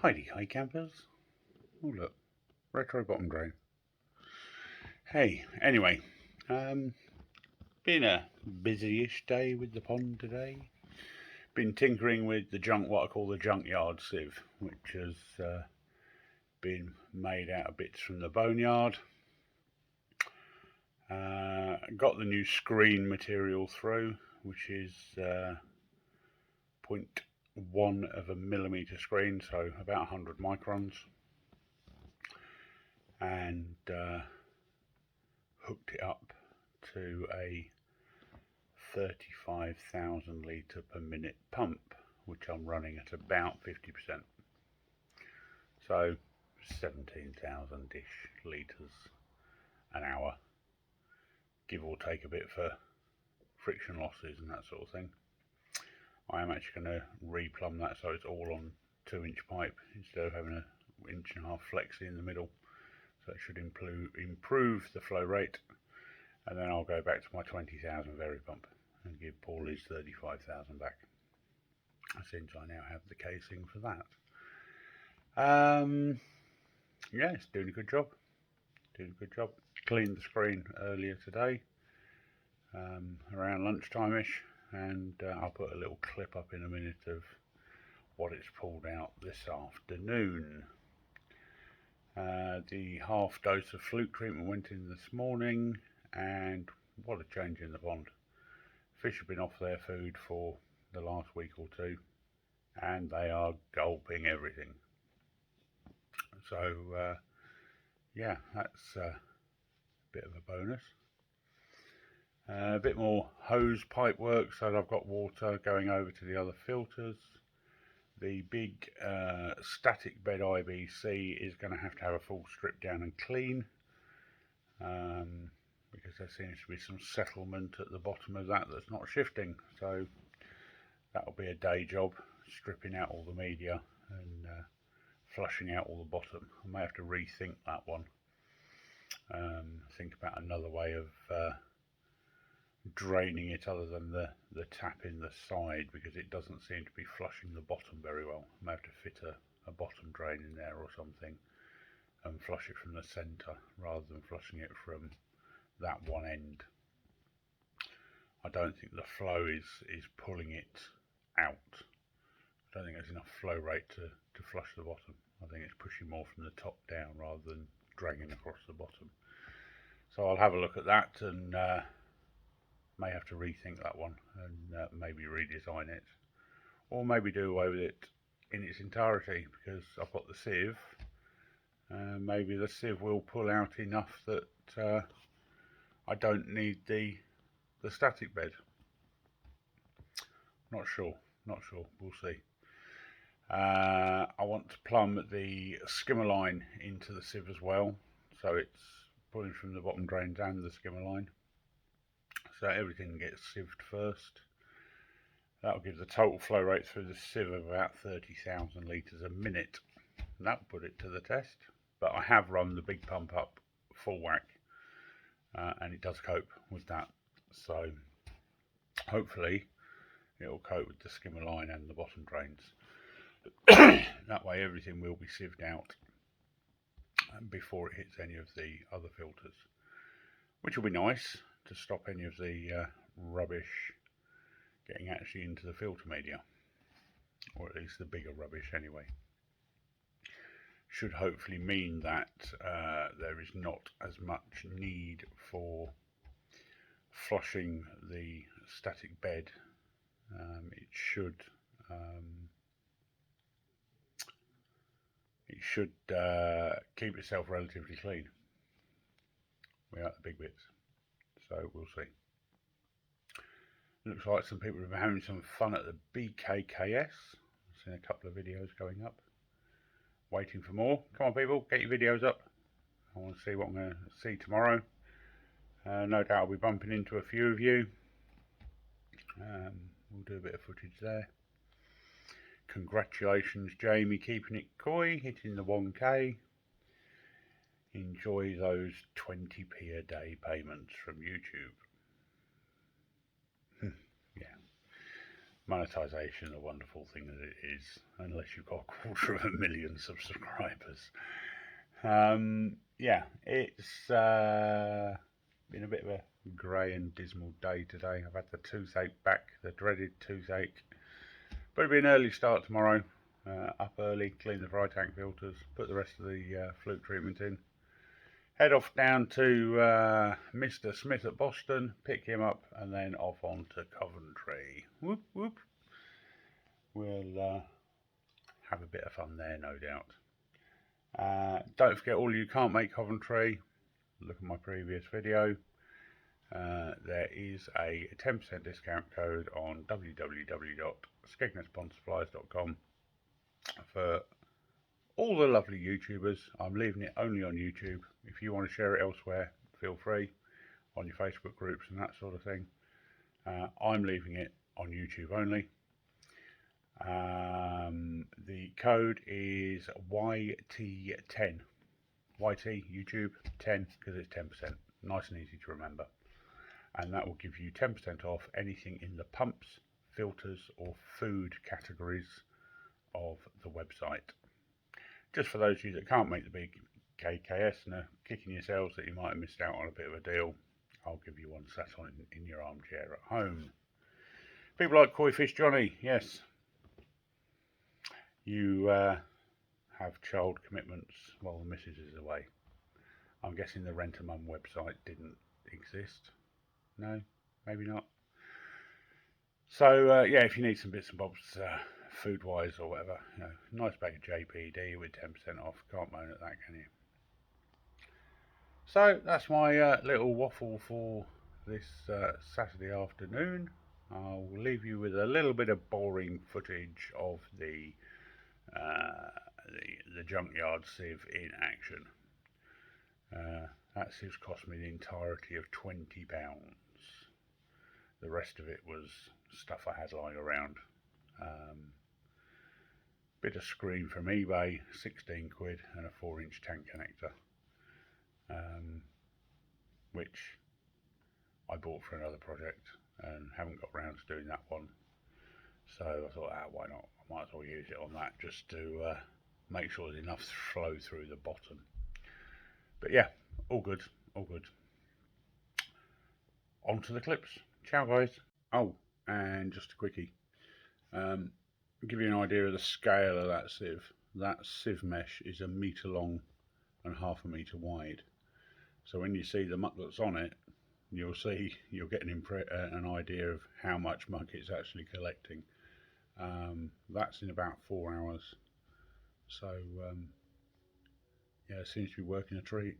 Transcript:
Heidi, hi campers. Oh look, retro bottom drain. Hey, anyway, been a busy-ish day with the pond today. Been tinkering with what I call the junkyard sieve, which has been made out of bits from the boneyard. Got the new screen material through, which is 0.1 of a millimetre screen, so about 100 microns. And hooked it up to a 35,000 litre per minute pump, which I'm running at about 50%. So 17,000-ish litres an hour, give or take a bit for friction losses and that sort of thing. I am actually going to replumb that so it's all on 2-inch pipe instead of having an 1.5 inch flexi in the middle. So it should improve the flow rate, and then I'll go back to my 20,000 Very pump and give Paul his 35,000 back, since I now have the casing for that. Yeah, it's doing a good job. Cleaned the screen earlier today, around lunchtime-ish, and I'll put a little clip up in a minute of what it's pulled out this afternoon. The half dose of fluke treatment went in this morning, and what a change in the pond. Fish have been off their food for the last week or two, and they are gulping everything. So yeah, that's a bit of a bonus. A bit more hose pipe work, so that I've got water going over to the other filters. The big static bed IBC is going to have a full strip down and clean, because there seems to be some settlement at the bottom of that that's not shifting. So that'll be a day job, stripping out all the media and flushing out all the bottom. I may have to rethink that one. Think about another way of draining it other than the tap in the side, because it doesn't seem to be flushing the bottom very well. I may have to fit a bottom drain in there or something and flush it from the centre rather than flushing it from that one end. I don't think the flow is pulling it out. I don't think there's enough flow rate to flush the bottom. I think it's pushing more from the top down rather than dragging across the bottom. So I'll have a look at that, and may have to rethink that one and maybe redesign it, or maybe do away with it in its entirety, because I've got the sieve. Maybe the sieve will pull out enough that I don't need the static bed. Not sure, we'll see. I want to plumb the skimmer line into the sieve as well, so it's pulling from the bottom drains and the skimmer line. So everything gets sieved first. That'll give the total flow rate through the sieve of about 30,000 litres a minute. And that'll put it to the test. But I have run the big pump up full whack, and it does cope with that. So hopefully it'll cope with the skimmer line and the bottom drains. That way everything will be sieved out before it hits any of the other filters, which will be nice to stop any of the rubbish getting actually into the filter media, or at least the bigger rubbish anyway. Should hopefully mean that there is not as much need for flushing the static bed. It should keep itself relatively clean without the big bits. So we'll see. Looks like some people have been having some fun at the bkks. I've seen a couple of videos going up. Waiting for more. Come on people, get your videos up. I want to see what I'm going to see tomorrow. No doubt I'll be bumping into a few of you. We'll do a bit of footage there. Congratulations Jamie, keeping it coy, hitting the 1k. Enjoy those 20p a day payments from YouTube. Yeah, Monetisation, a wonderful thing that it is, unless you've got 250,000 subscribers. Yeah, it's been a bit of a grey and dismal day today. I've had the toothache back, the dreaded toothache. But it'll be an early start tomorrow. Up early, clean the fry tank filters, put the rest of the fluke treatment in. Head off down to Mr. Smith at Boston, pick him up, and then off on to Coventry. Whoop, whoop. We'll have a bit of fun there, no doubt. Don't forget, all you can't make Coventry, look at my previous video. There is a 10% discount code on www.skegnessponsupplies.com for all the lovely YouTubers. I'm leaving it only on YouTube. If you want to share it elsewhere, feel free, on your Facebook groups and that sort of thing. I'm leaving it on YouTube only. The code is YT10. YT YouTube 10 because it's 10%. Nice and easy to remember. And that will give you 10% off anything in the pumps, filters or food categories of the website. Just for those of you that can't make the bkks and are kicking yourselves that you might have missed out on a bit of a deal, I'll give you one sat on in your armchair at home. People like Koi Fish Johnny, yes. You have child commitments while the missus is away. I'm guessing the Rent-A-Mum website didn't exist. No, maybe not. So yeah, if you need some bits and bobs, food wise or whatever, you know, nice bag of JPD with 10% off. Can't moan at that, can you? So that's my little waffle for this Saturday afternoon. I'll leave you with a little bit of boring footage of the junkyard sieve in action. That sieve's cost me the entirety of £20. The rest of it was stuff I had lying around. Bit of screen from eBay, 16 quid, and a 4-inch tank connector, which I bought for another project and haven't got round to doing that one. So I thought, why not? I might as well use it on that just to make sure there's enough flow through the bottom. But yeah, all good, all good. On to the clips. Ciao guys. Oh, and just a quickie. Give you an idea of the scale of that sieve. That sieve mesh is 1 metre long and 1/2 metre wide. So when you see the muck that's on it, you'll get an idea of how much muck it's actually collecting. That's in about 4 hours. So yeah, it seems to be working a treat.